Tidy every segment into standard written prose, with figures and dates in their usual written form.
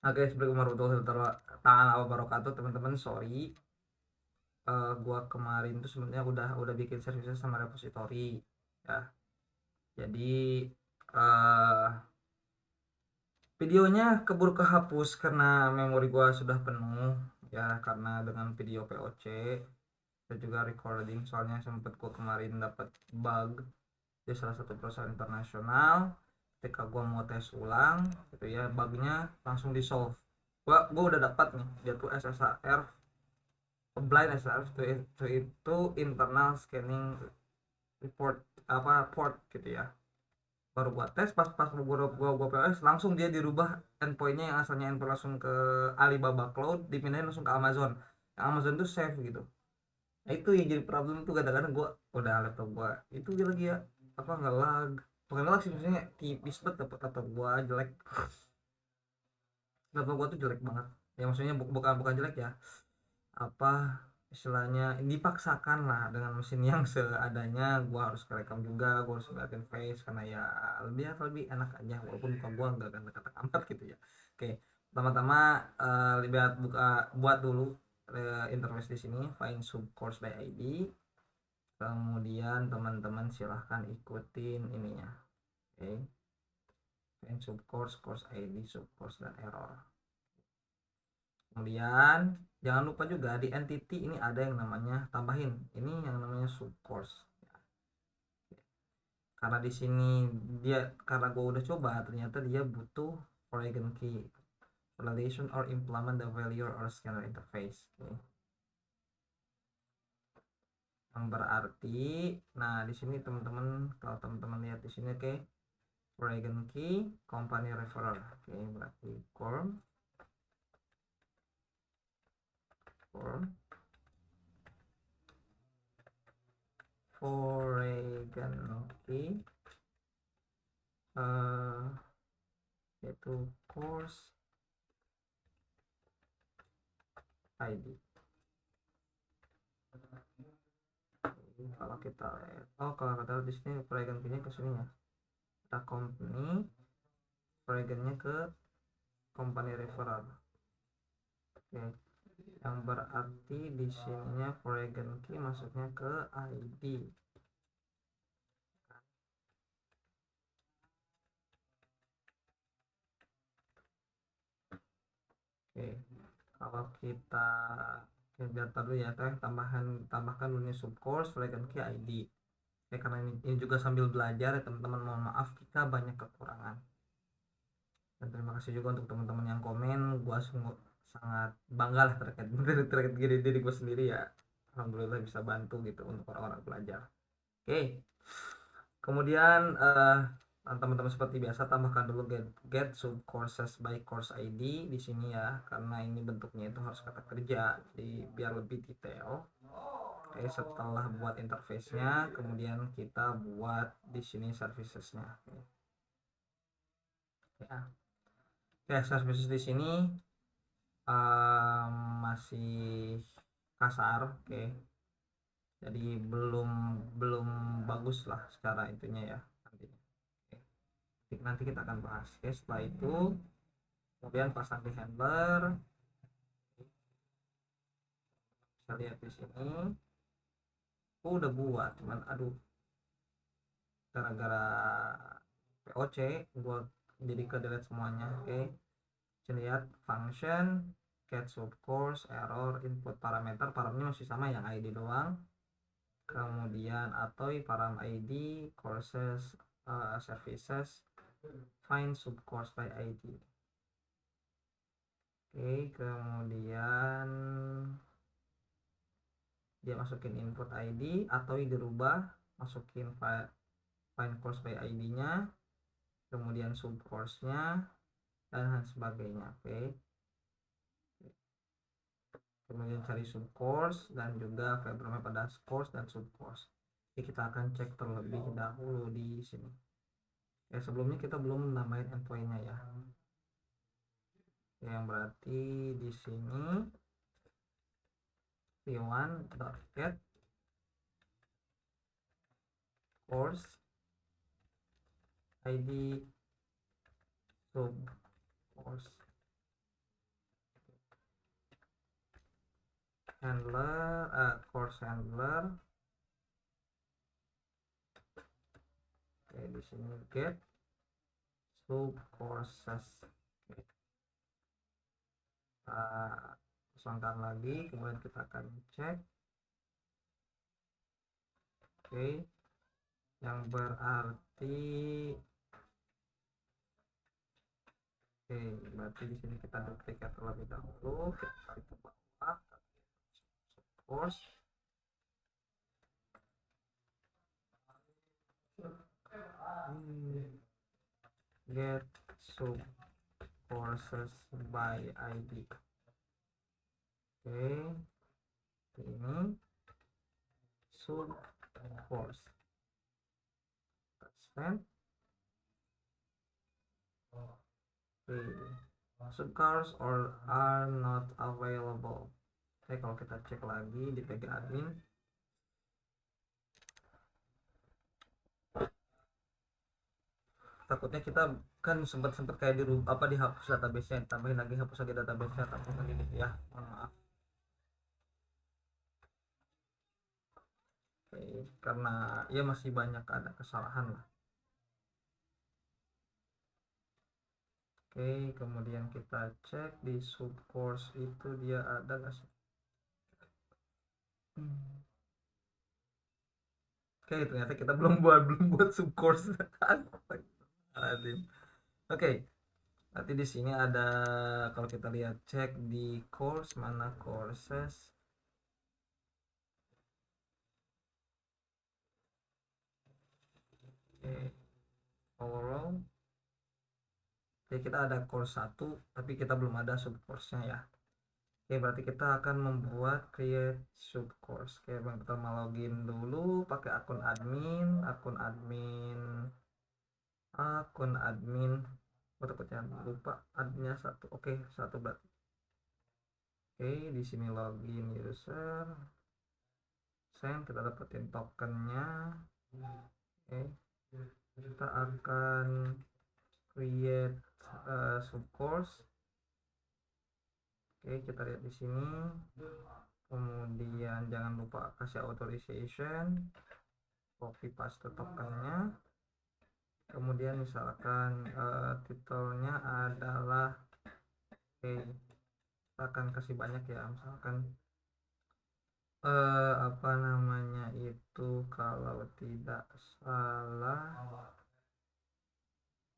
Oke, Assalamualaikum warahmatullahi wabarakatuh, teman-teman. Sorry, gua kemarin tuh sebenarnya udah bikin services sama repository ya. Jadi eh videonya keburu kehapus karena memori gua sudah penuh ya, karena dengan video POC dan juga recording. Soalnya sempet gua kemarin dapat bug di salah satu perusahaan internasional. Ketika gua mau tes ulang gitu ya, bugnya langsung di solve. Gua udah dapat nih, dia tuh SSR blind SSR itu internal scanning report apa port gitu ya. Baru gua tes, pas gua POS langsung dia dirubah, endpointnya yang asalnya endpoint langsung ke Alibaba Cloud dipindahin langsung ke Amazon. Yang Amazon tuh save gitu. Nah, itu yang jadi problem tuh, kadang-kadang gua udah laptop gua itu dia lagi ya, apa nggak lag, bukan lag sih, maksudnya tipis banget, dapat laptop gua jelek. Laptop gua tuh jelek banget ya, maksudnya bukan bukan jelek ya, apa istilahnya, dipaksakan lah dengan mesin yang seadanya. Gua harus kerekam juga, gua harus ngeliatin face karena ya lebih enak aja, walaupun muka gua nggak ganteng amat gitu ya. Oke, pertama-tama lihat buat dulu interface di sini, find subcourse by ID. Kemudian teman-teman silahkan ikutin ininya. Oke, find subcourse, course ID, subcourse, dan error. Kemudian jangan lupa juga di entity ini ada yang namanya, tambahin ini yang namanya subcourse. Karena di sini dia, karena gue udah coba, ternyata dia butuh foreign key validation or implement the value or scanner interface. Oke. Yang berarti, nah di sini teman-teman, kalau teman-teman lihat di sini, oke, foreign key company referral. Oke, berarti form foreign key yaitu course ID. Kalau kita lihat, oh kalau kita lihat di sini foreign key-nya ke sini ya, kita company foreign-nya ke company referral. Oke, yang berarti di sininya foreign key masuknya ke ID. Oke, kalau kita, oke, biar dulu ya, tambahkan dulu subcourse foreign key ID. Oke, karena ini juga sambil belajar ya teman-teman, mohon maaf kita banyak kekurangan. Dan terima kasih juga untuk teman-teman yang komen. Gua sungguh sangat bangga lah terkait terkait diri gue sendiri ya. Alhamdulillah bisa bantu gitu untuk orang-orang belajar. Oke, kemudian teman-teman seperti biasa tambahkan dulu get sub courses by course ID di sini ya, karena ini bentuknya itu harus kata kerja, jadi biar lebih detail. Oke, setelah buat interface-nya, kemudian kita buat di sini services-nya. Oke. Ya. Oke, services di sini masih kasar, oke. Jadi belum belum bagus lah secara itunya ya nantinya. Oke. Nanti kita akan bahas. Oke, setelah itu kemudian pasang di handler. Bisa lihat di sini. Aku udah buat, cuman aduh, gara-gara POC gua jadi ke delete semuanya. Oke. Bisa lihat function get subcourse error input parameternya masih sama yang ID doang. Kemudian atau param ID courses services find subcourse by ID. Oke, kemudian dia masukin input ID atau dirubah, masukin find course by ID-nya, kemudian subcourse-nya, dan sebagainya. Oke, kemudian cari subcourse dan juga variabelnya pada course dan subcourse. Jadi kita akan cek terlebih dahulu di sini. Ya, sebelumnya kita belum nambahin endpoint-nya ya. Yang berarti di sini v1.get course ID sub course handler, course handler. Oke, di sini get subcourses. Oke. Kita kosongkan lagi, kemudian kita akan cek. Oke, yang berarti berarti di sini kita duplicate terlebih dahulu, kita tarik ke bawah, course, get sub courses by ID. Oke, ini sub course. Send. Subcourse or are not available. Oke, kalau kita cek lagi di tag admin, takutnya kita kan sempat kayak dihapus database-nya, tambahin lagi, hapus lagi database-nya, tambah lagi gitu ya, mohon maaf. Oke, karena ya masih banyak ada kesalahan lah. Oke, kemudian kita cek di subcourse itu dia ada nggak sih? Oke, ternyata kita belum buat subcourse. Oke, nanti di sini ada, kalau kita lihat cek di course, mana courses. Oke, overall. Oke, kita ada course 1 tapi kita belum ada subcourse-nya ya. Oke, berarti kita akan membuat create subcourse. Oke, yang pertama login dulu pakai akun admin, oh takutnya lupa adminnya 1. Oke, 1 berarti. Oke, di sini login user, send, kita dapetin tokennya. Oke, kita akan create subcourse. Oke, kita lihat di sini. Kemudian jangan lupa kasih authorization, copy paste tokennya. Kemudian misalkan titelnya adalah, oke, kita akan kasih banyak ya, misalkan apa namanya itu, kalau tidak salah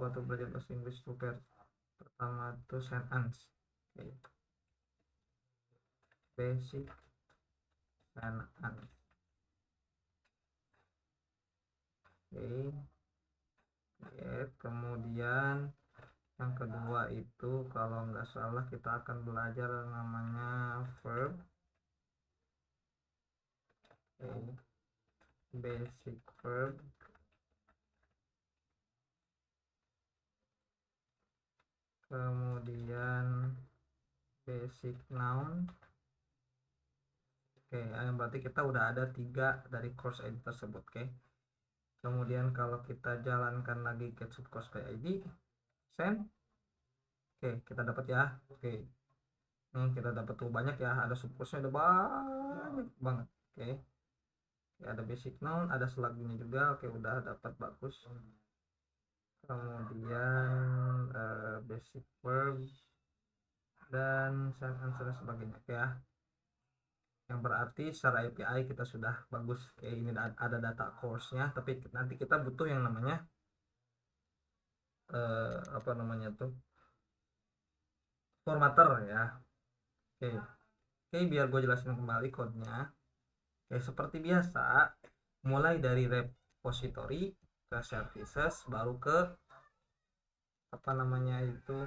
waktu belajar bahasa Inggris tuh pertama tuh sentence. Oke. Basic sentence. Oke. Kemudian yang kedua itu kalau nggak salah kita akan belajar namanya verb. Oke. Basic verb. Kemudian basic noun. Oke, berarti kita udah ada 3 dari course ID tersebut. Oke, kemudian kalau kita jalankan lagi get subcourse by ID, send. Oke, kita dapat ya. Oke, nih kita dapat tuh banyak ya, ada subcourse-nya udah banyak banget. Oke, ada basic noun, ada slug-nya juga. Oke, udah dapat, bagus. Kemudian basic verb dan sentence dan sebagainya. Oke ya, yang berarti secara API kita sudah bagus. Oke, ini ada data course-nya, tapi nanti kita butuh yang namanya apa namanya tuh, formatter ya. Oke, biar gue jelasin kembali code-nya. Oke, seperti biasa, mulai dari repository ke services, baru ke apa namanya itu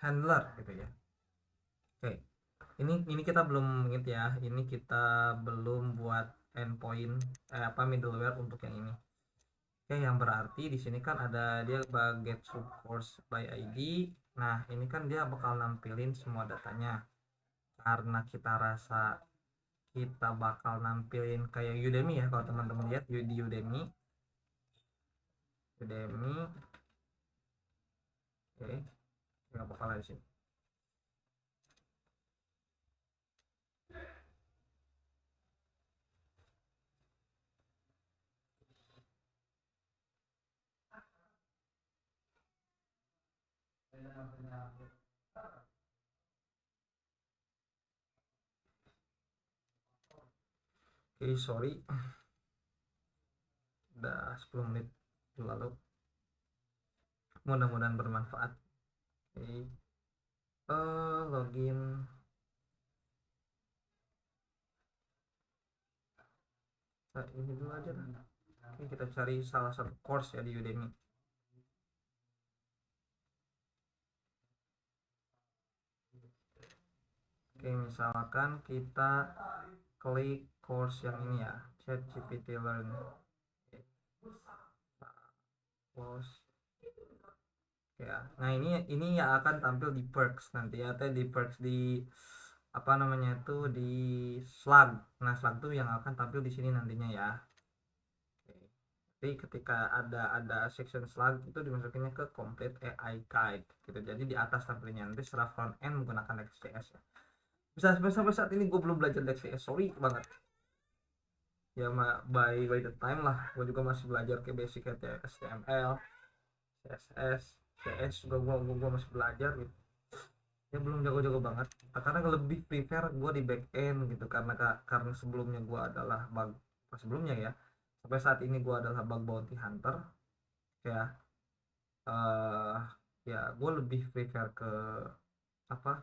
handler gitu ya. Oke, ini kita belum inget ya, ini kita belum buat endpoint middleware untuk yang ini. Oke, yang berarti di sini kan ada dia get subcourse by ID. Nah, ini kan dia bakal nampilin semua datanya. Karena kita rasa kita bakal nampilin kayak Udemy ya, kalau teman-teman lihat di Udemy Udemy. Oke, nggak apa-apa lah di sini. Oke, sorry, udah 10 menit lalu. Mudah-mudahan bermanfaat. Oke, login. Nah, ini dulu aja lah. Oke, kita cari salah satu course ya di Udemy. Oke, misalkan kita klik course yang ini ya, ChatGPT Learn. Course. Ya, nah ini ya akan tampil di perks nanti ya, di perks di apa namanya itu di slug. Nah, slug tuh yang akan tampil di sini nantinya ya. Jadi ketika ada section slug itu dimasukinnya ke complete AI guide gitu. Jadi di atas tampilnya nanti secara front end menggunakan Next.js ya. Bisa sampai saat ini gue belum belajar Next.js, sorry banget. Ya by the time lah, gue juga masih belajar ke basic kayak HTML, CSS, CS juga gue masih belajar gitu. Ya belum jago-jago banget. Karena lebih prefer gue di back end gitu, karena sebelumnya gue adalah bug, sebelumnya ya, sampai saat ini gue adalah bug bounty hunter ya. eh Ya gue lebih prefer ke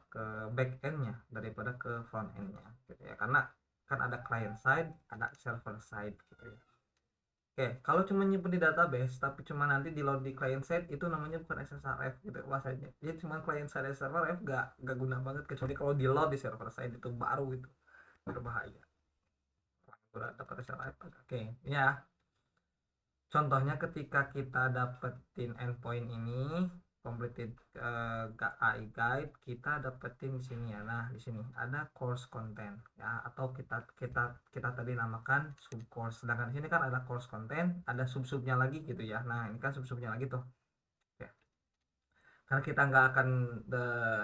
ke back endnya daripada ke front endnya gitu ya, karena kan ada client side, ada server side gitu ya. Oke, kalau cuma nyimpen di database tapi cuma nanti di load di client side, itu namanya bukan SSRF gitu bahasanya. Jadi cuma client side SSRF gak guna banget, kecuali kalau di load di server side itu baru itu berbahaya. Udah dapat SSRF. Oke, ya. Contohnya ketika kita dapetin endpoint ini completed AI guide, kita dapetin di sini ya. Nah, di sini ada course content ya, atau kita tadi namakan sub course. Sedangkan di sini kan ada course content, ada sub-subnya lagi gitu ya. Nah, ini kan sub-subnya lagi tuh. Ya. Karena kita nggak akan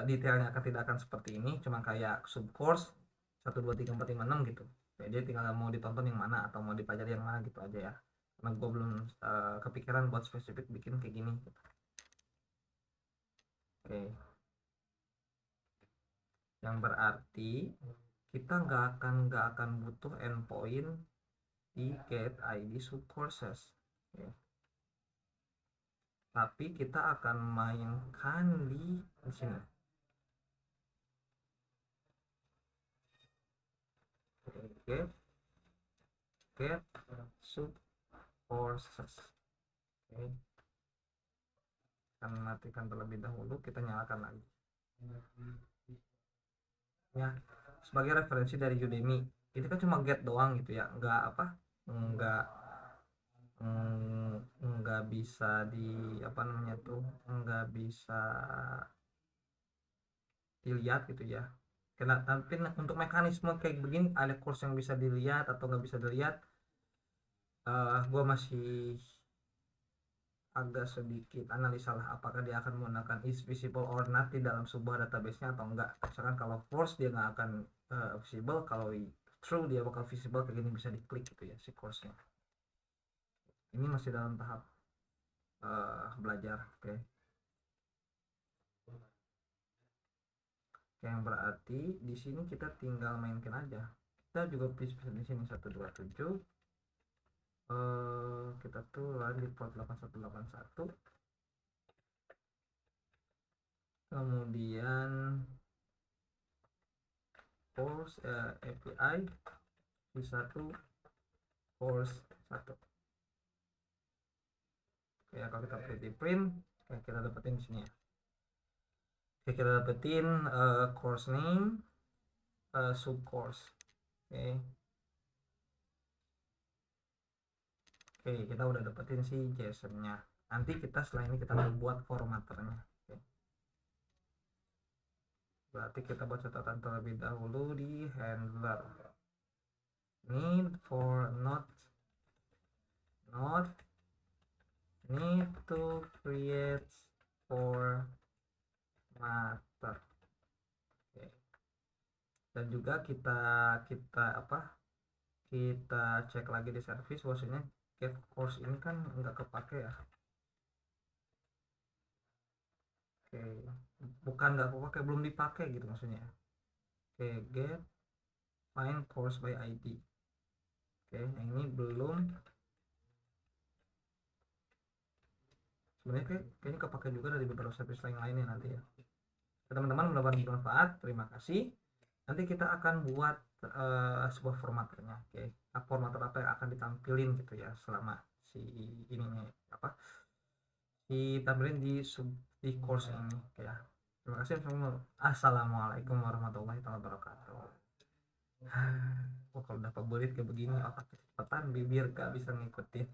detailnya tidak akan seperti ini, cuma kayak sub course 1 2 3 4 5 6 gitu. Jadi tinggal mau ditonton yang mana atau mau dipelajari yang mana gitu aja ya. Karena gue belum kepikiran buat spesifik bikin kayak gini gitu. Oke, yang berarti kita nggak akan butuh endpoint di get ID subcourses. Oke. Tapi kita akan mainkan di sini. Oke, get subcourses. Oke, akan matikan terlebih dahulu, kita nyalakan lagi ya. Sebagai referensi dari Udemy, itu kan cuma get doang gitu ya, nggak nggak bisa di apa namanya tuh, nggak bisa dilihat gitu ya. Karena tapi untuk mekanisme kayak begini, ada course yang bisa dilihat atau nggak bisa dilihat, gue masih agak sedikit analisa lah, apakah dia akan menggunakan is visible or not di dalam sebuah database-nya atau enggak. Misalkan kalau false dia nggak akan visible, kalau true dia bakal visible, kayak gini bisa diklik gitu ya si course-nya. Ini masih dalam tahap belajar. Oke. Yang berarti di sini kita tinggal mainkan aja. Kita juga bisa di sini 127. Kita tuh di port 8181. Kemudian course API v1 course 1. Ya, kalau kita print ya, kita dapetin di sini ya. Oke, kita dapetin course name, sub course. Oke, kita udah dapetin si JSON-nya. Nanti kita setelah ini kita buat formatternya. Oke. Berarti kita buat catatan terlebih dahulu di handler. Need for not need kita kita apa kita cek lagi di servis bahwasanya get course ini kan nggak kepake ya. Oke, bukan nggak kepake, belum dipakai gitu maksudnya. Oke, get find course by ID. Oke, yang ini belum. Sebenarnya kayaknya kepake juga dari beberapa service lainnya nanti ya. Teman-teman mendapat bermanfaat, terima kasih. Nanti kita akan buat sebuah formaternya. Oke, formater apa yang akan ditampilin gitu ya selama si ininya apa ditampilin di course ini ya. Terima kasih semua. Assalamualaikum warahmatullahi wabarakatuh. Oh, kalau udah pabelit kayak begini otak kecepatan, bibir gak bisa ngikutin.